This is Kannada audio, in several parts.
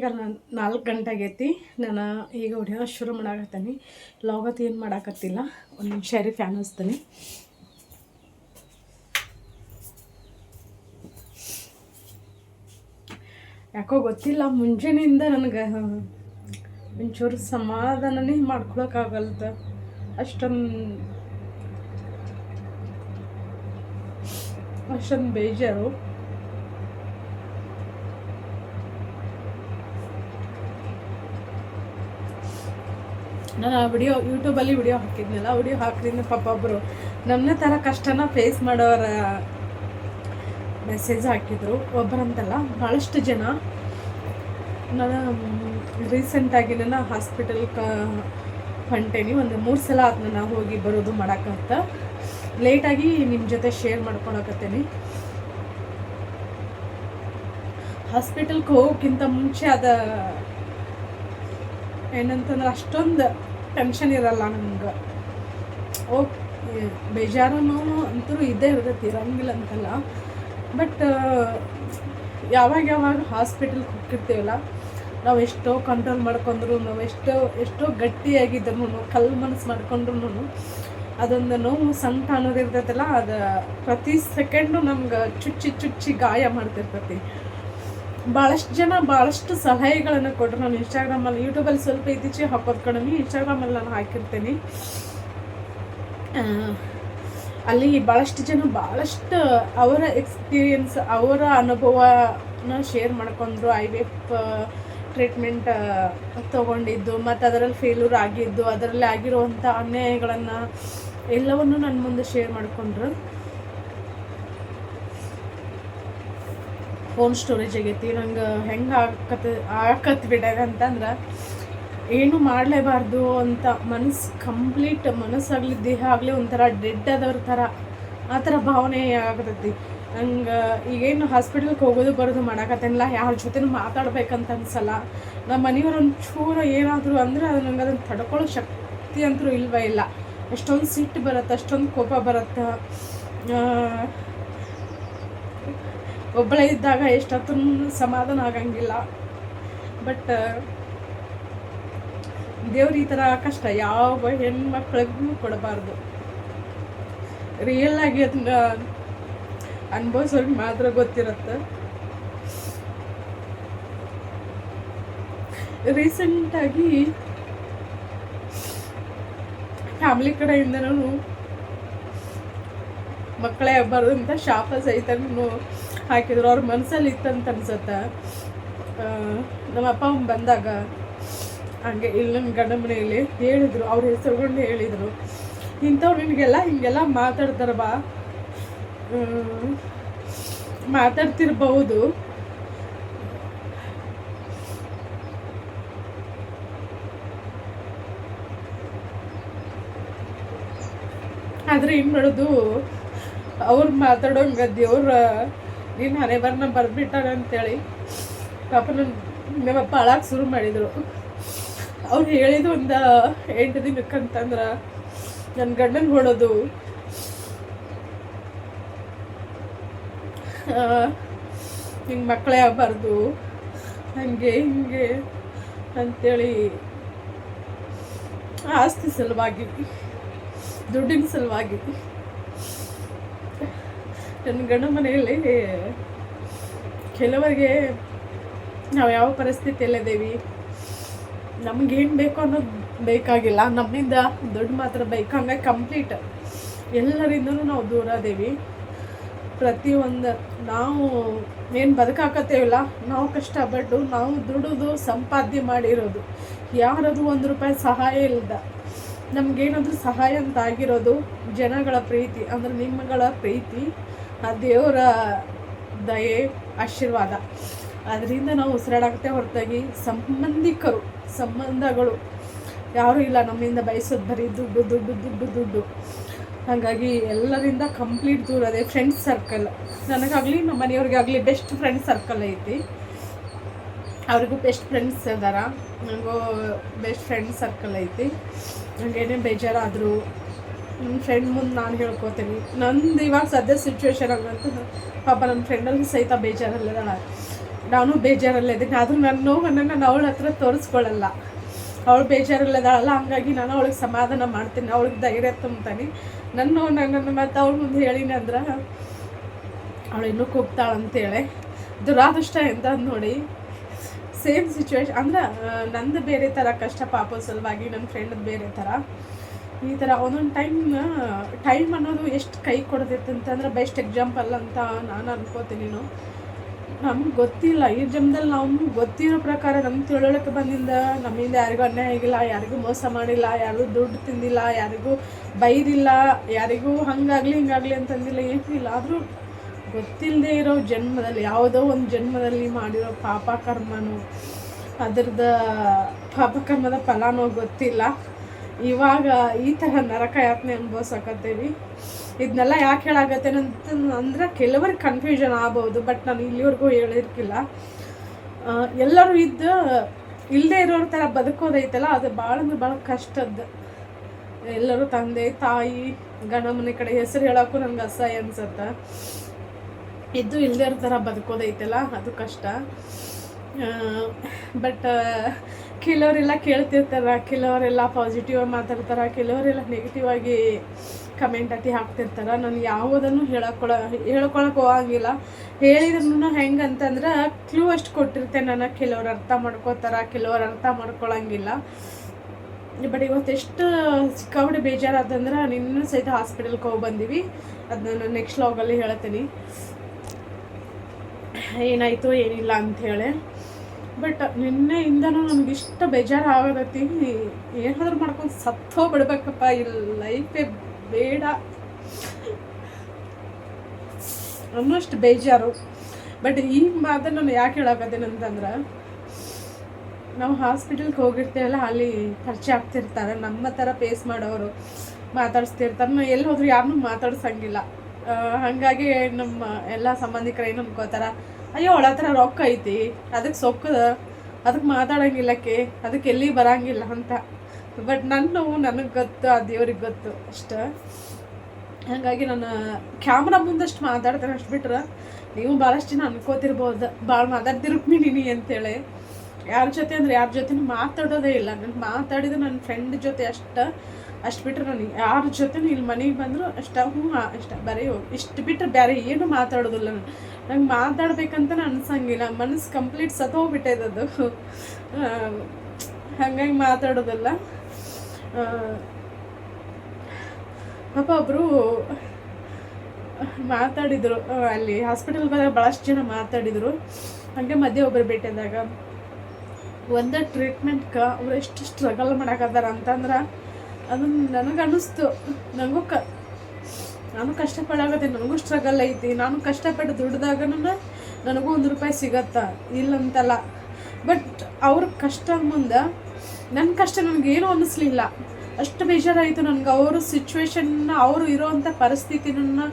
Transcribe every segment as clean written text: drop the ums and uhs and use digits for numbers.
ನಾನು 4 ಗಂಟೆ ಆಗೈತಿ. ನಾನು ಈಗ ವಿಡಿಯೋ ಶುರು ಮಾಡಾಕತ್ತೀನಿ. ಲಾಗತ್ ಏನು ಮಾಡಾಕತ್ತಿಲ್ಲ. ಒಂದು ನಿಮಿಷ ರೀ, ಫ್ಯಾನ್ ಹಚ್ತೀನಿ. ಯಾಕೋ ಗೊತ್ತಿಲ್ಲ, ಮುಂಜಾನೆಯಿಂದ ನನಗೆ ಒಂಚೂರು ಸಮಾಧಾನನೇ ಮಾಡ್ಕೊಳಕ್ಕಾಗಲ್ದ. ಅಷ್ಟೊಂದು ಬೇಜಾರು. ನಾನು ಯೂಟ್ಯೂಬಲ್ಲಿ ವಿಡಿಯೋ ಹಾಕಿದ್ನಲ್ಲ, ವಿಡಿಯೋ ಹಾಕಿದ್ರಿಂದ ಪಾಪ ಒಬ್ಬರು ನನ್ನ ಥರ ಕಷ್ಟನ ಫೇಸ್ ಮಾಡೋರ ಮೆಸೇಜ್ ಹಾಕಿದರು. ಒಬ್ಬರಂತಲ್ಲ, ಭಾಳಷ್ಟು ಜನ. ನಾನು ರೀಸೆಂಟಾಗಿ ನಾನು ಹಾಸ್ಪಿಟಲ್ಗೆ ಹೊಂಟೇನಿ. ಒಂದು 3 ಸಲ ಆದ ನಾನು ಹೋಗಿ ಬರೋದು ಮಾಡೋಕ್ಕಂತ. ಲೇಟಾಗಿ ನಿಮ್ಮ ಜೊತೆ ಶೇರ್ ಮಾಡ್ಕೊಳಕತ್ತೇನೆ. ಹಾಸ್ಪಿಟಲ್ಗೆ ಹೋಗೋಕ್ಕಿಂತ ಮುಂಚೆ ಏನಂತಂದ್ರೆ ಅಷ್ಟೊಂದು ಟೆನ್ಷನ್ ಇರಲ್ಲ ನನಗೆ. ಬೇಜಾರು ಅಂತೂ ಇದ್ದೇ ಇರ್ತೈತಿ, ಇರಂಗಿಲ್ಲ ಅಂತಲ್ಲ. ಬಟ್ ಯಾವಾಗ ಹಾಸ್ಪಿಟಲ್ಗೆ ಹೋಗಿರ್ತೀವಲ್ಲ, ನಾವು ಎಷ್ಟೋ ಕಂಟ್ರೋಲ್ ಮಾಡ್ಕೊಂಡ್ರು, ನಾವು ಎಷ್ಟೋ ಗಟ್ಟಿಯಾಗಿದ್ರು, ಕಲ್ಲು ಮನಸ್ಸು ಮಾಡ್ಕೊಂಡ್ರು ಅದೊಂದು ನೋವು ಸಂಕಟ ಅನ್ನೋದು ಇರ್ತೈತಲ್ಲ, ಅದು ಪ್ರತಿ ಸೆಕೆಂಡು ನಮ್ಗೆ ಚುಚ್ಚಿ ಗಾಯ ಮಾಡ್ತಿರ್ತೈತಿ. ಭಾಳಷ್ಟು ಜನ ಭಾಳಷ್ಟು ಸಲಹೆಗಳನ್ನು ಕೊಟ್ಟರು. ನಾನು ಇನ್ಸ್ಟಾಗ್ರಾಮಲ್ಲಿ, ಯೂಟ್ಯೂಬಲ್ಲಿ ಸ್ವಲ್ಪ ಇತ್ತೀಚೆಗೆ ಹಾಕೋದು ಕಡಿಮೆ, ಇನ್ಸ್ಟಾಗ್ರಾಮಲ್ಲಿ ನಾನು ಹಾಕಿರ್ತೀನಿ. ಅಲ್ಲಿ ಭಾಳಷ್ಟು ಜನ ಭಾಳಷ್ಟು ಅವರ ಎಕ್ಸ್ಪೀರಿಯನ್ಸ್, ಅವರ ಅನುಭವನ ಶೇರ್ ಮಾಡ್ಕೊಂಡ್ರು. IVF ಟ್ರೀಟ್ಮೆಂಟ್ ತೊಗೊಂಡಿದ್ದು ಮತ್ತು ಅದರಲ್ಲಿ ಫೇಲ್ಯೂರ್ ಆಗಿದ್ದು, ಅದರಲ್ಲಿ ಆಗಿರುವಂಥ ಅನ್ಯಾಯಗಳನ್ನು ಎಲ್ಲವನ್ನೂ ನನ್ನ ಮುಂದೆ ಶೇರ್ ಮಾಡಿಕೊಂಡ್ರು. ಫೋನ್ ಸ್ಟೋರೇಜ್ ಆಗೈತಿ. ನಂಗೆ ಹೆಂಗೆ ಆಗಕತ್ ಬಿಟ್ಟಾಗ ಅಂತಂದ್ರೆ, ಏನು ಮಾಡಲೇಬಾರ್ದು ಅಂತ ಮನಸ್ಸಾಗಲಿ ದೇಹ ಆಗಲಿ ಒಂಥರ ಡೆಡ್ ಆದವ್ರ ಥರ, ಆ ಥರ ಭಾವನೆ ಆಗತೈತಿ ನಂಗೆ. ಈಗೇನು ಹಾಸ್ಪಿಟಲ್ಗೆ ಹೋಗೋದು ಬರೋದು ಮಾಡೋಕತ್ತೇನಿಲ್ಲ, ಯಾರ ಜೊತೆನೂ ಮಾತಾಡ್ಬೇಕಂತ ಅನ್ಸಲ್ಲ. ನಮ್ಮ ಮನೆಯವ್ರು ಒಂಚೂರು ಏನಾದರೂ ಅಂದರೆ ಅದು ನಂಗೆ ಅದನ್ನು ತಡ್ಕೊಳ್ಳೋ ಶಕ್ತಿ ಅಂತೂ ಇಲ್ವೇ ಇಲ್ಲ. ಎಷ್ಟೊಂದು ಸಿಟ್ಟು ಬರುತ್ತೆ, ಅಷ್ಟೊಂದು ಕೋಪ ಬರುತ್ತೆ. ಒಬ್ಬಳೇ ಇದ್ದಾಗ ಎಷ್ಟೊತ್ತು ಸಮಾಧಾನ ಆಗಂಗಿಲ್ಲ. ಬಟ್ ದೇವ್ರು ಈ ಥರ ಕಷ್ಟ ಯಾವ ಹೆಣ್ಮಕ್ಳಿಗೂ ಕೊಡಬಾರ್ದು. ರಿಯಲ್ ಆಗಿ ಅದನ್ನ ಅನುಭವಿಸೋರಿಗೆ ಮಾತ್ರ ಗೊತ್ತಿರುತ್ತೆ. ರೀಸೆಂಟಾಗಿ ಫ್ಯಾಮಿಲಿ ಕಡೆಯಿಂದನೂ ಮಕ್ಕಳೇ ಆಗಬಾರ್ದು ಅಂತ ಶಾಪ ಸಹಿತನೂ ಹಾಕಿದ್ರು. ಅವ್ರ ಮನಸ್ಸಲ್ಲಿ ಇತ್ತಂತ ಅನ್ಸುತ್ತೆ. ನಮ್ಮ ಅಪ್ಪ ಅಮ್ಮ ಬಂದಾಗ ಹಂಗೆ ಇಲ್ಲಿ ನನ್ನ ಗಂಡ ಮನೆಯಲ್ಲಿ ಹೇಳಿದರು, ಅವ್ರ ಹೆಸರುಗೊಂಡು ಹೇಳಿದರು, ಇಂಥವ್ರು ನಿನಗೆಲ್ಲ ಹಿಂಗೆಲ್ಲ ಮಾತಾಡ್ತಾರೆ ಬಾ, ಮಾತಾಡ್ತಿರ್ಬಹುದು, ಆದರೆ ಏನು ಮಾಡೋದು, ಅವ್ರು ಮಾತಾಡೋಂಗೆ ದೇವ್ರ ನೀನು ಹಣೆ ಬರ್ನ ಬರೆದ್ಬಿಟ್ಟಾರ ಅಂತೇಳಿ ಪಾಪ ನಮ್ಮಪ್ಪ ಅಳಕ್ಕೆ ಶುರು ಮಾಡಿದರು. ಅವ್ರು ಹೇಳಿದ್ದು ಒಂದು 8 ದಿನಕ್ಕಂತಂದ್ರೆ ನನ್ನ ಗಂಡನ ಹೊಡೋದು, ಹಿಂಗೆ ಮಕ್ಕಳೇ ಆಗಬಾರ್ದು, ಹಂಗೆ ಹಿಂಗೆ ಅಂಥೇಳಿ ಆಸ್ತಿ ಸಲುವಾಗಿ, ದುಡ್ಡಿನ ಸಲುವಾಗಿ. ನನ್ನ ಗಂಡ ಮನೆಯಲ್ಲಿ ಕೆಲವರಿಗೆ ನಾವು ಯಾವ ಪರಿಸ್ಥಿತಿಯಲ್ಲಿದ್ದೀವಿ, ನಮಗೇನು ಬೇಕು ಅನ್ನೋದು ಬೇಕಾಗಿಲ್ಲ, ನಮ್ಮಿಂದ ದುಡ್ಡು ಮಾತ್ರ ಬೇಕು. ಹಂಗಾಗಿ ಕಂಪ್ಲೀಟ್ ಎಲ್ಲರಿಂದನೂ ನಾವು ದೂರ ಅದೇವಿ. ಪ್ರತಿಯೊಂದು ನಾವು ಏನು ಬದುಕಾಕತ್ತೇವಿಲ್ಲ, ನಾವು ಕಷ್ಟಪಟ್ಟು ನಾವು ದುಡಿದು ಸಂಪಾದನೆ ಮಾಡಿರೋದು, ಯಾರದು 1 ರೂಪಾಯಿ ಸಹಾಯ ಇಲ್ಲದ ನಮಗೇನಾದರೂ ಸಹಾಯ ಅಂತ ಆಗಿರೋದು ಜನಗಳ ಪ್ರೀತಿ, ಅಂದರೆ ನಿಮ್ಮಗಳ ಪ್ರೀತಿ, ಆ ದೇವರ ದಯೆ, ಆಶೀರ್ವಾದ. ಅದರಿಂದ ನಾವು ಉಸಿರಾಡಾಕತ್ತೆ ಹೊರತಾಗಿ ಸಂಬಂಧಗಳು ಯಾರೂ ಇಲ್ಲ ನಮ್ಮಿಂದ ಬಯಸೋದು, ಬರೀ ದುಡ್ಡು ದುಡ್ಡು ದುಡ್ಡು ದುಡ್ಡು. ಹಾಗಾಗಿ ಎಲ್ಲರಿಂದ ಕಂಪ್ಲೀಟ್ ದೂರ ಅದೇ. ಫ್ರೆಂಡ್ಸ್ ಸರ್ಕಲ್ ನನಗಾಗಲಿ ನಮ್ಮ ಮನೆಯವ್ರಿಗಾಗಲಿ ಬೆಸ್ಟ್ ಫ್ರೆಂಡ್ ಸರ್ಕಲ್ ಐತಿ. ಅವ್ರಿಗೂ ಬೆಸ್ಟ್ ಫ್ರೆಂಡ್ಸ್ ಇದಾರ, ನನಗೂ ಬೆಸ್ಟ್ ಫ್ರೆಂಡ್ ಸರ್ಕಲ್ ಐತಿ. ನನಗೇನೇ ಬೇಜಾರಾದರೂ ನನ್ನ ಫ್ರೆಂಡ್ ಮುಂದೆ ನಾನು ಹೇಳ್ಕೊತೀನಿ. ನಂದು ಇವಾಗ ಸದ್ಯ ಸಿಚುವೇಶನ್ ಹಂಗಂತಂದ್ರೆ ಪಾಪ ನನ್ನ ಫ್ರೆಂಡಲ್ಲಿ ಸಹಿತ ಬೇಜಾರಲ್ಲಿದ್ದಾಳೆ. ನಾನು ಬೇಜಾರಲ್ಲಿದ್ದೀನಿ. ಆದರೂ ನನ್ನ ನೋವನ್ನು ನಾನು ಅವಳ ಹತ್ರ ತೋರಿಸ್ಕೊಳ್ಳಲ್ಲ. ಅವಳು ಬೇಜಾರಲ್ಲಿದ್ದಾಳಲ್ಲ, ಹಂಗಾಗಿ ನಾನು ಅವಳಿಗೆ ಸಮಾಧಾನ ಮಾಡ್ತೀನಿ, ಅವಳಿಗೆ ಧೈರ್ಯ ತುಂಬ್ತೀನಿ. ನನ್ನ ನೋವು ನನ್ನನ್ನು ಮತ್ತು ಅವಳ ಮುಂದೆ ಹೇಳಿನಿ ಅಂದ್ರೆ ಅವಳು ಇನ್ನೂ ಕೂಗ್ತಾಳಂತೇಳಿ. ದುರಾದೃಷ್ಟ ಎಂತ ನೋಡಿ, ಸೇಮ್ ಸಿಚುವೇಶನ್ ಅಂದ್ರೆ ನಂದು ಬೇರೆ ಥರ ಕಷ್ಟ ಪಾಪ ಸಲುವಾಗಿ, ನನ್ನ ಫ್ರೆಂಡದ್ದು ಬೇರೆ ಥರ. ಈ ಥರ ಒಂದೊಂದು ಟೈಮ್ ಅನ್ನೋದು ಎಷ್ಟು ಕೈ ಕೊಡ್ತೈತೆ ಅಂತಂದ್ರೆ ಬೆಸ್ಟ್ ಎಕ್ಸಾಂಪಲ್ ಅಂತ ನಾನು ಅನ್ಕೋತೀನಿ. ನಮ್ಗೆ ಗೊತ್ತಿಲ್ಲ, ಈ ಜನ್ಮದಲ್ಲಿ ನಮ್ಗೆ ಗೊತ್ತಿರೋ ಪ್ರಕಾರ ನಮ್ಮ ತಿಳುವಳಿಕೆ ಬಂದಿಂದ ನಮ್ಮಿಂದ ಯಾರಿಗೂ ಅನ್ಯಾಯ ಆಗಿಲ್ಲ, ಯಾರಿಗೂ ಮೋಸ ಮಾಡಿಲ್ಲ, ಯಾರಿಗೂ ದುಡ್ಡು ತಿಂದಿಲ್ಲ, ಯಾರಿಗೂ ಬೈದಿಲ್ಲ, ಯಾರಿಗೂ ಹಂಗಾಗಲಿ ಹಿಂಗಾಗಲಿ ಅಂತಂದಿಲ್ಲ, ಏನಿಲ್ಲ. ಆದರೂ ಗೊತ್ತಿಲ್ಲದೆ ಇರೋ ಜನ್ಮದಲ್ಲಿ, ಯಾವುದೋ ಒಂದು ಜನ್ಮದಲ್ಲಿ ಮಾಡಿರೋ ಪಾಪಕರ್ಮನೋ ಅದರದ ಪಾಪಕರ್ಮದ ಫಲನೋ ಗೊತ್ತಿಲ್ಲ, ಇವಾಗ ಈ ಥರ ನರಕ ಯಾತನೆ ಅನುಭವಿಸಕತ್ತೀವಿ. ಇದನ್ನೆಲ್ಲ ಯಾಕೆ ಹೇಳಾಗತ್ತೇನೆ ಅಂದರೆ ಕೆಲವರಿಗೆ ಕನ್ಫ್ಯೂಷನ್ ಆಗ್ಬೋದು, ಬಟ್ ನಾನು ಇಲ್ಲಿವರೆಗೂ ಹೇಳಿರ್ಕಿಲ್ಲ. ಎಲ್ಲರೂ ಇಲ್ಲದೆ ಇರೋರ ಥರ ಬದುಕೋದೈತಲ್ಲ, ಅದು ಭಾಳ ಅಂದ್ರೆ ಭಾಳ ಕಷ್ಟದ್ದು. ಎಲ್ಲರೂ ತಂದೆ ತಾಯಿ ಗಂಡ ಮನೆ ಕಡೆ ಹೆಸರು ಹೇಳೋಕ್ಕೂ ನನಗೆ ಅಸಹ್ಯ ಅನ್ಸುತ್ತೆ. ಇಲ್ಲದೆ ಇರೋ ಥರ ಬದುಕೋದೈತಲ್ಲ ಅದು ಕಷ್ಟ. ಬಟ್ ಕೆಲವರೆಲ್ಲ ಕೇಳ್ತಿರ್ತಾರೆ, ಕೆಲವರೆಲ್ಲ ಪಾಸಿಟಿವ್ ಆಗಿ ಮಾತಾಡ್ತಾರೆ, ಕೆಲವರೆಲ್ಲ ನೆಗೆಟಿವ್ ಆಗಿ ಕಮೆಂಟ್ ಹಾಕ್ತಿರ್ತಾರೆ. ನಾನು ಯಾವುದನ್ನು ಹೇಳ್ಕೊಳಕ್ಕೆ ಹೋಗಂಗಿಲ್ಲ. ಹೇಳಿದ್ರು ಹೆಂಗಂತಂದ್ರೆ ಕ್ಲೂ ಅಷ್ಟು ಕೊಟ್ಟಿರ್ತೇನೆ ನಾನು. ಕೆಲವ್ರು ಅರ್ಥ ಮಾಡ್ಕೋತಾರೆ, ಕೆಲವ್ರು ಅರ್ಥ ಮಾಡ್ಕೊಳಂಗಿಲ್ಲ. ಬಟ್ ಇವತ್ತು ಎಷ್ಟು ಸಿಕ್ಕಾಬಿಟ್ಟು ಬೇಜಾರಾದಂದ್ರೆ ನಿನ್ನ ಸಹಿತ ಹಾಸ್ಪಿಟಲ್ಗೆ ಹೋಗಿ ಬಂದೀವಿ. ಅದನ್ನ ನಾನು ನೆಕ್ಸ್ಟ್ ಲಾಗಲ್ಲಿ ಹೇಳ್ತೀನಿ ಏನಾಯಿತು ಏನಿಲ್ಲ ಅಂಥೇಳಿ. ಬಟ್ ನಿನ್ನೆಯಿಂದನೂ ನನಗಿಷ್ಟ ಬೇಜಾರು ಆಗೋದೈತಿ. ಏನಾದರೂ ಮಾಡ್ಕೊಂಡು ಸತ್ತೋಗ್ಬಿಡ್ಬೇಕಪ್ಪ, ಈ ಲೈಫೇ ಬೇಡ ಅನ್ನೋಷ್ಟು ಬೇಜಾರು. ಬಟ್ ಈಗ ಮಾತ್ರ ನಾನು ಯಾಕೆ ಹೇಳಾಕತ್ತೇನೆ ಅಂತಂದ್ರೆ, ನಾವು ಹಾಸ್ಪಿಟಲ್ಗೆ ಹೋಗಿರ್ತೇವಲ್ಲ, ಅಲ್ಲಿ ಪರಿಚಯ ಆಗ್ತಿರ್ತಾರೆ, ನಮ್ಮ ಥರ ಫೇಸ್ ಮಾಡೋರು ಮಾತಾಡಿಸ್ತಿರ್ತಾರೆ. ನಾವು ಎಲ್ಲಿ ಹೋದ್ರು ಯಾರನ್ನೂ ಮಾತಾಡ್ಸಂಗಿಲ್ಲ. ಹಾಗಾಗಿ ನಮ್ಮ ಎಲ್ಲ ಸಂಬಂಧಿಕರು ಏನು ಅನ್ಕೋತಾರೆ, ಅಯ್ಯೋ ಅವಳ ಹತ್ರ ರೊಕ್ಕ ಐತಿ, ಅದಕ್ಕೆ ಸೊಕ್ಕದ, ಅದಕ್ಕೆ ಮಾತಾಡೋಂಗಿಲ್ಲಕ್ಕೆ, ಅದಕ್ಕೆ ಎಲ್ಲಿ ಬರೋಂಗಿಲ್ಲ ಅಂತ. ಬಟ್ ನನಗೆ ಗೊತ್ತು, ಆ ದೇವ್ರಿಗೆ ಗೊತ್ತು ಅಷ್ಟು. ಹಾಗಾಗಿ ನಾನು ಕ್ಯಾಮ್ರಾ ಮುಂದಷ್ಟು ಮಾತಾಡ್ತೇನೆ, ಅಷ್ಟು ಬಿಟ್ರೆ ನೀವು ಭಾಳಷ್ಟು ಜನ ಅನ್ಕೋತಿರ್ಬೋದು ಭಾಳ ಮಾತಾಡ್ತಿರುಕ್ಮಿನಿ ಅಂತೇಳಿ. ಯಾರ ಜೊತೆ ಅಂದರೆ ಯಾರ ಜೊತೆನೂ ಮಾತಾಡೋದೇ ಇಲ್ಲ. ನಾನು ಮಾತಾಡಿದ್ದು ನನ್ನ ಫ್ರೆಂಡ್ ಜೊತೆ ಅಷ್ಟು ಬಿಟ್ಟರೆ ನಾನು ಯಾರ ಜೊತೆನೂ ಇಲ್ಲಿ ಮನೆಗೆ ಬಂದರೂ ಅಷ್ಟ ಬರೀ ಇಷ್ಟು ಬಿಟ್ಟರೆ ಬೇರೆ ಏನು ಮಾತಾಡೋದಿಲ್ಲ. ನಂಗೆ ಮಾತಾಡ್ಬೇಕಂತ ಅನ್ಸಂಗಿಲ್ಲ, ಮನಸ್ಸು ಕಂಪ್ಲೀಟ್ ಸತ್ತೋಗ್ಬಿಟ್ಟೈತದು. ಹಾಗಾಗಿ ಮಾತಾಡೋದಲ್ಲ. ಪಾಪ ಒಬ್ಬರು ಮಾತಾಡಿದರು, ಅಲ್ಲಿ ಹಾಸ್ಪಿಟಲ್ಗೆ ಹೋದಾಗ ಭಾಳಷ್ಟು ಜನ ಮಾತಾಡಿದರು. ಹಾಗೆ ಮಧ್ಯೆ ಒಬ್ಬರು ಭೇಟಿಯಾದಾಗ ಒಂದೇ ಟ್ರೀಟ್ಮೆಂಟ್ಗೆ ಅವ್ರು ಎಷ್ಟು ಸ್ಟ್ರಗಲ್ ಮಾಡಾಕತ್ತಾರ ಅಂತಂದ್ರೆ ಅದನ್ನು ನನಗೆ ಅನ್ನಿಸ್ತು. ನಾನು ಕಷ್ಟಪಡಾಗತ್ತೆ, ನನಗೂ ಸ್ಟ್ರಗಲ್ ಐತಿ. ನಾನು ಕಷ್ಟಪಟ್ಟು ದುಡ್ದಾಗ ನನಗೂ ₹1 ಸಿಗತ್ತಾ, ಇಲ್ಲಂತಲ್ಲ. ಬಟ್ ಅವ್ರ ಕಷ್ಟ ಮುಂದೆ ನನ್ನ ಕಷ್ಟ ನನಗೇನು ಅನ್ನಿಸ್ಲಿಲ್ಲ. ಅಷ್ಟು ಬೇಜಾರಾಯಿತು ನನಗೆ. ಅವರು ಸಿಚುವೇಶನ್ನ, ಅವರು ಇರೋವಂಥ ಪರಿಸ್ಥಿತಿನ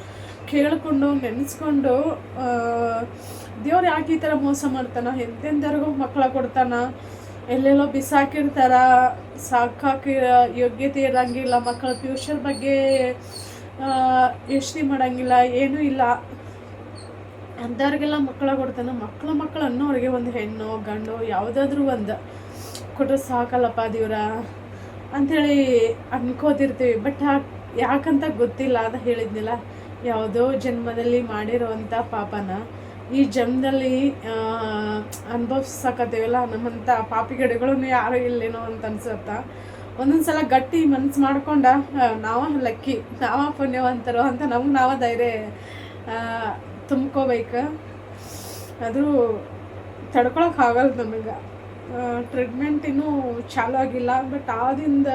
ಕೇಳಿಕೊಂಡು ನೆನೆಸ್ಕೊಂಡು, ದೇವ್ರು ಯಾಕೆ ಈ ಥರ ಮೋಸ ಮಾಡ್ತಾನೆ, ಎಂತೆಂಥವ್ರಿಗೂ ಮಕ್ಕಳ ಕೊಡ್ತಾನೆ, ಎಲ್ಲೆಲ್ಲೋ ಬಿಸಾಕಿರ್ತಾರ, ಸಾಕಾಕಿ ಯೋಗ್ಯತೆ ಇರೋಂಗಿಲ್ಲ, ಮಕ್ಕಳ ಫ್ಯೂಚರ್ ಬಗ್ಗೆ ಯೋಚನೆ ಮಾಡೋಂಗಿಲ್ಲ, ಏನೂ ಇಲ್ಲ ಅಂಥವ್ರಿಗೆಲ್ಲ ಮಕ್ಕಳ ಕೊಡ್ತಾನೆ. ಮಕ್ಕಳು ಅನ್ನೋರಿಗೆ ಒಂದು ಹೆಣ್ಣು ಗಂಡು ಯಾವುದಾದ್ರೂ ಒಂದು ಕೊಟ್ಟರೆ ಸಾಕಲ್ಲಪ್ಪ ದೇವ್ರ ಅಂಥೇಳಿ ಅನ್ಕೋತಿರ್ತೀವಿ. ಬಟ್ ಯಾಕಂತ ಗೊತ್ತಿಲ್ಲ. ಅದು ಹೇಳಿದ್ನಿಲ್ಲ, ಯಾವುದೋ ಜನ್ಮದಲ್ಲಿ ಮಾಡಿರೋವಂಥ ಪಾಪನ ಈ ಜನ್ಮದಲ್ಲಿ ಅನುಭವಿಸಕತ್ತೀವಲ್ಲ. ನಮ್ಮಂಥ ಪಾಪಿಗಡೆಗಳೂ ಯಾರೂ ಇಲ್ಲೇನೋ ಅಂತ ಅನ್ಸುತ್ತಾ. ಒಂದೊಂದು ಸಲ ಗಟ್ಟಿ ಮನ್ಸು ಮಾಡ್ಕೊಂಡ ನಾವ ಲಕ್ಕಿ, ನಾವ ಪುಣ್ಯವಂತರು ಅಂತ ನಮ್ಗೆ ನಾವ ಧೈರ್ಯ ತುಂಬ್ಕೋಬೇಕು. ಅದು ತಡ್ಕೊಳಕ್ಕಾಗಲ್ಲ ನಮಗೆ. ಟ್ರೀಟ್ಮೆಂಟ್ ಇನ್ನೂ ಚಾಲು ಆಗಿಲ್ಲ. ಬಟ್ ಆದಿಂದ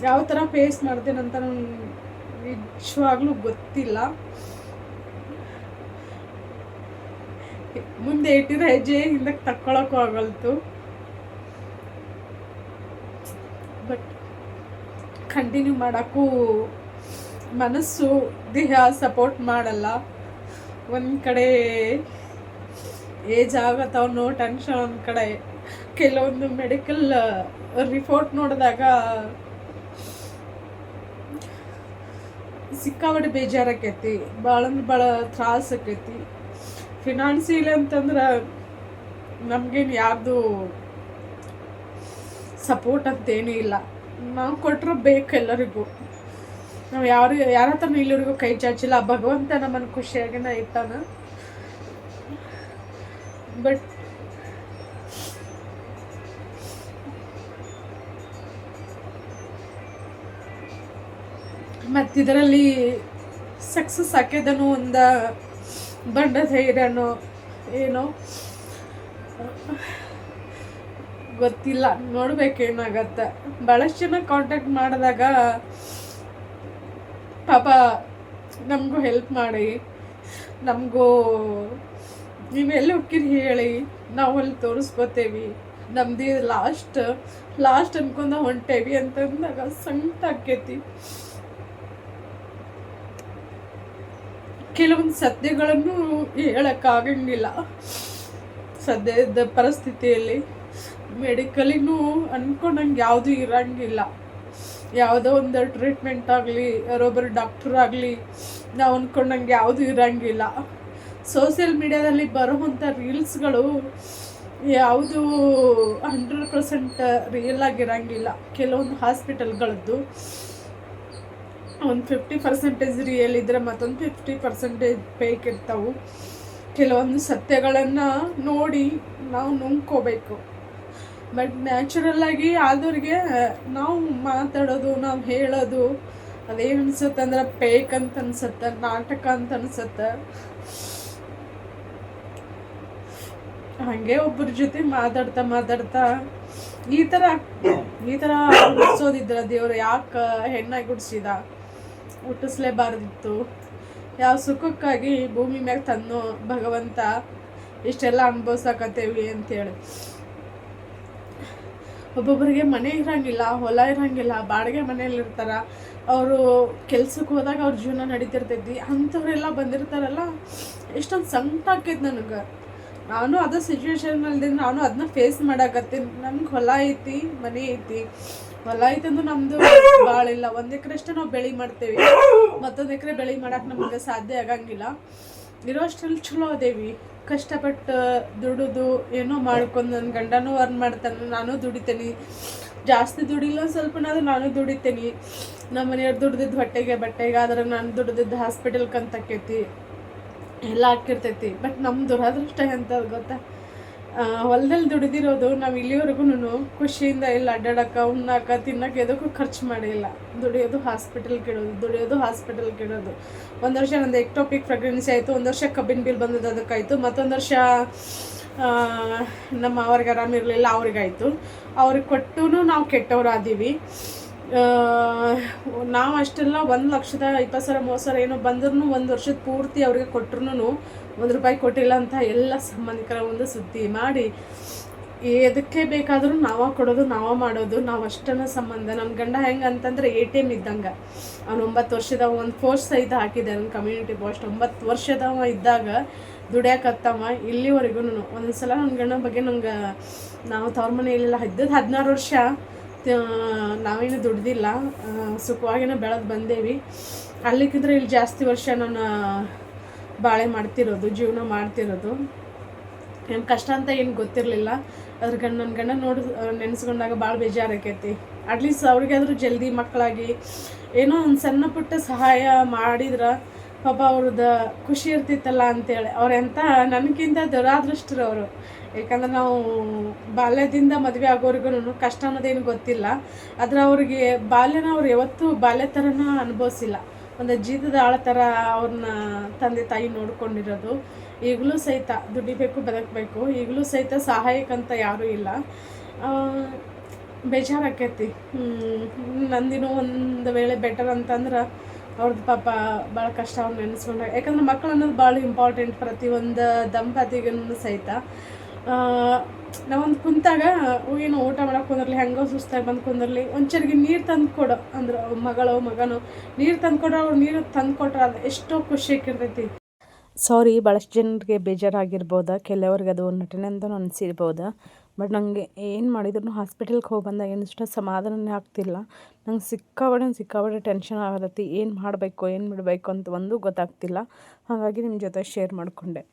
ಯಾವ ಥರ ಫೇಸ್ ಮಾಡ್ತೇನಂತ ನಂಗೆ ನಿಜವಾಗ್ಲೂ ಗೊತ್ತಿಲ್ಲ. ಮುಂದೆ ಇಟ್ಟಿರೋ ಹೆಜ್ಜೆ ಹಿಂದಕ್ಕೆ ತಕ್ಕೊಳಕ್ಕೂ ಆಗಲ್ತು. ಬಟ್ ಕಂಟಿನ್ಯೂ ಮಾಡೋಕ್ಕೂ ಮನಸ್ಸು ದೇಹ ಸಪೋರ್ಟ್ ಮಾಡಲ್ಲ. ಒಂದು ಕಡೆ ಏಜ್ ಆಗತ್ತವ, ನೋ ಟೆನ್ಷನ್. ಒಂದು ಕಡೆ ಕೆಲವೊಂದು ಮೆಡಿಕಲ್ ರಿಪೋರ್ಟ್ ನೋಡಿದಾಗ ಸಿಕ್ಕಾಬಟ್ಟೆ ಬೇಜಾರಾಕೈತಿ, ಭಾಳ ತ್ರಾಸ ಆಕೈತಿ. ಫಿನಾನ್ಸಿಯಲ್ ಅಂತಂದ್ರೆ ನಮಗೇನು ಯಾರ್ದು ಸಪೋರ್ಟ್ ಅಂತೇನೂ ಇಲ್ಲ. ನಾವು ಕೊಟ್ಟರು ಬೇಕು ಎಲ್ಲರಿಗೂ. ನಾವು ಯಾರ ಹತ್ರ ಇಲ್ಲಿವರೆಗೂ ಕೈ ಚಾಚಿಲ್ಲ. ಭಗವಂತ ನಮ್ಮನ್ನು ಖುಷಿಯಾಗಿನ ಇಟ್ಟಾನ. ಬಟ್ ಮತ್ತಿದರಲ್ಲಿ ಸಕ್ಸಸ್ ಹಾಕಿದನು ಒಂದು ದೊಡ್ಡ ಧೈರ್ಯನೋ ಏನೋ ಗೊತ್ತಿಲ್ಲ, ನೋಡ್ಬೇಕೇನಾಗತ್ತೆ. ಭಾಳಷ್ಟು ಜನ ಕಾಂಟ್ಯಾಕ್ಟ್ ಮಾಡಿದಾಗ ಪಾಪ ನಮಗೂ ಹೆಲ್ಪ್ ಮಾಡಿ, ನಮಗೂ ನೀವೆಲ್ಲಿ ಹೋಗ್ತೀರಿ ಹೇಳಿ, ನಾವು ಅಲ್ಲಿ ತೋರಿಸ್ಕೋತೇವಿ, ನಮ್ದು ಲಾಸ್ಟ್ ಅನ್ಕೊಂಡ ಹೊಂಟೇವಿ ಅಂತಂದಾಗ ಸಂಕಟ ಆಕೈತಿ. ಕೆಲವೊಂದು ಸತ್ಯಗಳನ್ನು ಹೇಳೋಕ್ಕಾಗಂಗಿಲ್ಲ ಸದ್ಯದ ಪರಿಸ್ಥಿತಿಯಲ್ಲಿ. ಮೆಡಿಕಲಿನೂ ಅಂದ್ಕೊಂಡಂಗೆ ಯಾವುದೂ ಇರೋಂಗಿಲ್ಲ. ಯಾವುದೋ ಒಂದು ಟ್ರೀಟ್ಮೆಂಟ್ ಆಗಲಿ, ಯಾರೊಬ್ಬರು ಡಾಕ್ಟರ್ ಆಗಲಿ, ನಾವು ಅಂದ್ಕೊಂಡಂಗೆ ಯಾವುದೂ ಇರೋಂಗಿಲ್ಲ. ಸೋಷಿಯಲ್ ಮೀಡ್ಯಾದಲ್ಲಿ ಬರುವಂಥ ರೀಲ್ಸ್ಗಳು ಯಾವುದು 100% ರಿಯಲ್ ಆಗಿರೋಂಗಿಲ್ಲ. ಕೆಲವೊಂದು ಹಾಸ್ಪಿಟಲ್ಗಳದ್ದು ಒಂದು 50% ರಿಯಲ್ ಇದ್ದರೆ ಮತ್ತೊಂದು 50% ಫೇಕ್ ಇರ್ತಾವೆ. ಕೆಲವೊಂದು ಸತ್ಯಗಳನ್ನು ನೋಡಿ ನಾವು ನುಂಗ್ಕೋಬೇಕು. ಬಟ್ ನ್ಯಾಚುರಲ್ಲಾಗಿ ಆದವ್ರಿಗೆ ನಾವು ಮಾತಾಡೋದು, ನಾವು ಹೇಳೋದು ಅದೇನು ಅನ್ಸುತ್ತೆ ಅಂದ್ರೆ ಫೇಕ್ ಅಂತ ಅನ್ಸುತ್ತೆ, ನಾಟಕ ಅಂತ ಅನ್ಸುತ್ತೆ. ಹಾಗೆ ಒಬ್ಬರ ಜೊತೆ ಮಾತಾಡ್ತಾ ಈ ಥರ ಹುಟ್ಟಿಸೋದಿದ್ರ ದೇವ್ರು ಯಾಕೆ ಹೆಣ್ಣಾಗಿ ಹುಟ್ಟಿಸಿದ, ಹುಟ್ಟಿಸ್ಲೇಬಾರ್ದಿತ್ತು. ಯಾವ ಸುಖಕ್ಕಾಗಿ ಭೂಮಿ ಮ್ಯಾಗ ತಂದು ಭಗವಂತ ಇಷ್ಟೆಲ್ಲ ಅನುಭವಿಸಕತ್ತೇವಿ ಅಂತೇಳಿ. ಒಬ್ಬೊಬ್ಬರಿಗೆ ಮನೆ ಇರೋಂಗಿಲ್ಲ, ಹೊಲ ಇರೋಂಗಿಲ್ಲ, ಬಾಡಿಗೆ ಮನೇಲಿ ಇರ್ತಾರ. ಅವರು ಕೆಲ್ಸಕ್ಕೆ ಹೋದಾಗ ಅವ್ರ ಜೀವನ ನಡೀತಿರ್ತೈತಿ. ಅಂಥವ್ರೆಲ್ಲ ಬಂದಿರ್ತಾರಲ್ಲ, ಎಷ್ಟೊಂದು ಸಂಕಟ ಆಕೈತಿ ನನಗೆ. ನಾನು ಅದೇ ಸಿಚುವೇಶನಲ್ಲಿ ನಾನು ಅದನ್ನ ಫೇಸ್ ಮಾಡಾಕತ್ತೀನಿ. ನಮ್ಗೆ ಹೊಲ ಐತಿ, ಮನೆ ಐತಿ. ಹೊಲ ಐತಂದು ನಮ್ಮದು ಭಾಳ ಇಲ್ಲ. 1 ಎಕರೆಷ್ಟು ನಾವು ಬೆಳೆ ಮಾಡ್ತೇವೆ, ಮತ್ತೊಂದು ಎಕರೆ ಬೆಳೆ ಮಾಡೋಕೆ ನಮಗೆ ಸಾಧ್ಯ ಆಗಂಗಿಲ್ಲ. ಇರೋಷ್ಟರಲ್ಲಿ ಚಲೋ ಅದೇವಿ. ಕಷ್ಟಪಟ್ಟು ದುಡಿದು ಏನೋ ಮಾಡ್ಕೊಂಡು ನನ್ನ ಗಂಡನೂ ಅರ್ನ್ ಮಾಡ್ತಾನೆ, ನಾನು ದುಡಿತೇನೆ. ಜಾಸ್ತಿ ದುಡಿಲ್ಲ, ಸ್ವಲ್ಪನಾದ್ರೂ ನಾನು ದುಡಿತೇನೆ. ನಮ್ಮ ಮನೆಯವ್ರು ದುಡ್ದಿದ್ದು ಬಟ್ಟೆಗೆ ಆದ್ರೆ ನಾನು ದುಡ್ದಿದ್ದು ಹಾಸ್ಪಿಟಲ್ಗೆ ಅಂತಕ್ಕೈತಿ, ಎಲ್ಲ ಹಾಕಿರ್ತೈತಿ. ಬಟ್ ನಮ್ಮ ದುರದೃಷ್ಟ ಎಂತ ಗೊತ್ತಾ, ಹೊಲದಲ್ಲಿ ದುಡಿದಿರೋದು ನಾವು ಇಲ್ಲಿವರೆಗೂ ಖುಷಿಯಿಂದ ಇಲ್ಲ ಅಡ್ಡಾಡಕ್ಕೆ, ಉಣ್ಣಾಕ, ತಿನ್ನಕ್ಕೆ ಎದಕ್ಕೂ ಖರ್ಚು ಮಾಡಿಲ್ಲ. ದುಡಿಯೋದು ಹಾಸ್ಪಿಟಲ್ಗೆ ಇಡೋದು. ಒಂದು ವರ್ಷ ನಂದು ಎಕ್ಟೋಪಿಕ್ ಪ್ರೆಗ್ನೆನ್ಸಿ ಆಯಿತು, 1 ವರ್ಷ ಕಬ್ಬಿನ ಬಿಲ್ ಬಂದದ್ದು ಅದಕ್ಕಾಯಿತು, ಮತ್ತೊಂದು ವರ್ಷ ನಮ್ಮ ಅವ್ರಿಗೆ ಆರಾಮಿರಲಿಲ್ಲ, ಅವ್ರಿಗಾಯಿತು. ಅವ್ರಿಗೆ ಕೊಟ್ಟು ನಾವು ಕೆಟ್ಟವರಾದೀವಿ. ನಾವು ಅಷ್ಟೆಲ್ಲ 1,20,000-30,000 ಏನೋ ಬಂದ್ರೂ 1 ವರ್ಷದ ಪೂರ್ತಿ ಅವ್ರಿಗೆ ಕೊಟ್ಟರು ₹1 ಕೊಟ್ಟಿಲ್ಲ ಅಂತ ಎಲ್ಲ ಸಂಬಂಧಿಕರ ಒಂದು ಸುದ್ದಿ ಮಾಡಿ, ಎದಕ್ಕೆ ಬೇಕಾದರೂ ನಾವೇ ಕೊಡೋದು, ನಾವೇ ಮಾಡೋದು, ನಾವು ಅಷ್ಟನ್ನ ಸಂಬಂಧ. ನಮ್ಮ ಗಂಡ ಹೆಂಗೆ ಅಂತಂದರೆ ATM ಇದ್ದಂಗೆ. ಅವ್ನು 9 ವರ್ಷದವ ಒಂದು ಪೋಸ್ಟ್ ಸಹಿತ ಹಾಕಿದ್ದೆ ನನ್ನ ಕಮ್ಯುನಿಟಿ ಪೋಸ್ಟ್. 9 ವರ್ಷದವ ಇದ್ದಾಗ ದುಡಿಯಾಕತ್ತವ ಇಲ್ಲಿವರೆಗೂ. ಒಂದೊಂದ್ಸಲ ನನ್ನ ಗಂಡನ ಬಗ್ಗೆ ನಂಗೆ, ನಾವು ತವ್ರ ಮನೆಯಲ್ಲೆಲ್ಲ 16 ವರ್ಷ ನಾವೇನು ದುಡ್ದಿಲ್ಲ, ಸುಖವಾಗಿನ ಬೆಳೆದು ಬಂದೇವಿ. ಅಲ್ಲಿಕ್ಕಿದ್ರೆ ಇಲ್ಲಿ ಜಾಸ್ತಿ ವರ್ಷ ನಾನು ಬಾಳೆ ಮಾಡ್ತಿರೋದು, ಜೀವನ ಮಾಡ್ತಿರೋದು. ಏನು ಕಷ್ಟ ಅಂತ ಏನು ಗೊತ್ತಿರಲಿಲ್ಲ. ಅದ್ರ ನನ್ನ ಗಂಡ ನೆನೆಸ್ಕೊಂಡಾಗ ಭಾಳ ಬೇಜಾರಾಕೈತಿ. ಅಟ್ಲೀಸ್ಟ್ ಅವ್ರಿಗಾದ್ರೂ ಜಲ್ದಿ ಮಕ್ಕಳಾಗಿ ಏನೋ ಒಂದು ಸಣ್ಣ ಪುಟ್ಟ ಸಹಾಯ ಮಾಡಿದ್ರೆ ಪಾಪ ಅವ್ರದ್ದು ಖುಷಿ ಇರ್ತಿತ್ತಲ್ಲ ಅಂತೇಳಿ. ಅವ್ರೆಂಥ ನನಗಿಂತ ದುರಾದೃಷ್ಟರು ಅವರು. ಯಾಕಂದ್ರೆ ನಾವು ಬಾಲ್ಯದಿಂದ ಮದುವೆ ಆಗೋರಿಗೂ ಕಷ್ಟ ಅನ್ನೋದೇನು ಗೊತ್ತಿಲ್ಲ. ಆದರೆ ಅವ್ರಿಗೆ ಬಾಲ್ಯನ ಅವ್ರು ಯಾವತ್ತೂ ಬಾಲ್ಯ ಥರನ ಅನುಭವಿಸಿಲ್ಲ. ಒಂದು ಜೀತದ ಆಳ ಥರ ಅವ್ರನ್ನ ತಂದೆ ತಾಯಿ ನೋಡ್ಕೊಂಡಿರೋದು. ಈಗಲೂ ಸಹಿತ ದುಡಿಬೇಕು, ಬದುಕಬೇಕು. ಈಗಲೂ ಸಹಿತ ಸಹಾಯಕ್ಕಂತ ಯಾರೂ ಇಲ್ಲ. ಬೇಜಾರಾಕೈತಿ. ನಂದಿನೂ ಒಂದು ವೇಳೆ ಬೆಟರ್ ಅಂತಂದ್ರೆ ಅವ್ರದ್ದು ಪಾಪ ಭಾಳ ಕಷ್ಟ ಅವ್ರು ನೆನೆಸ್ಕೊಂಡಾಗ. ಯಾಕಂದ್ರೆ ಮಕ್ಕಳು ಅನ್ನೋದು ಭಾಳ ಇಂಪಾರ್ಟೆಂಟ್ ಪ್ರತಿಯೊಂದು ದಂಪತಿಗೂ ಸಹಿತ. ನಾವೊಂದು ಕುಂತಾಗ ಏನೋ ಊಟ ಮಾಡೋಕೆ ಕುಂದಿರಲಿ, ಹೆಂಗೋ ಸುಸ್ತಾಗಿ ಬಂದು ಕುಂದಿರಲಿ, ಒಂಚೂರಿಗೆ ನೀರು ತಂದು ಕೊಡು ಅಂದ್ರೆ ಮಗನೋ ನೀರು ತಂದು ಕೊಡ್ರೆ ಅವ್ರು ನೀರು ತಂದು ಕೊಟ್ರೆ ಅದು ಎಷ್ಟೋ ಖುಷಿ ಆಕಿರ್ತೈತಿ. ಸಾರಿ, ಭಾಳಷ್ಟು ಜನರಿಗೆ ಬೇಜಾರಾಗಿರ್ಬೋದ, ಕೆಲವ್ರಿಗೆ ಅದು ನಟನೆ ಅಂತ ಅನಿಸಿರ್ಬೋದ. ಬಟ್ ನನಗೆ ಏನು ಮಾಡಿದ್ರು ಹಾಸ್ಪಿಟಲ್ಗೆ ಹೋಗಿ ಬಂದಾಗ ಏನಿಷ್ಟ ಸಮಾಧಾನನೇ ಆಗ್ತಿಲ್ಲ. ನಂಗೆ ಸಿಕ್ಕಾಪಟ್ಟೆ ಟೆನ್ಷನ್ ಆಗತೈತಿ. ಏನು ಮಾಡಬೇಕು ಏನು ಬಿಡಬೇಕು ಅಂತ ಒಂದು ಗೊತ್ತಾಗ್ತಿಲ್ಲ. ಹಾಗಾಗಿ ನಿಮ್ಮ ಜೊತೆ ಶೇರ್ ಮಾಡಿಕೊಂಡೆ.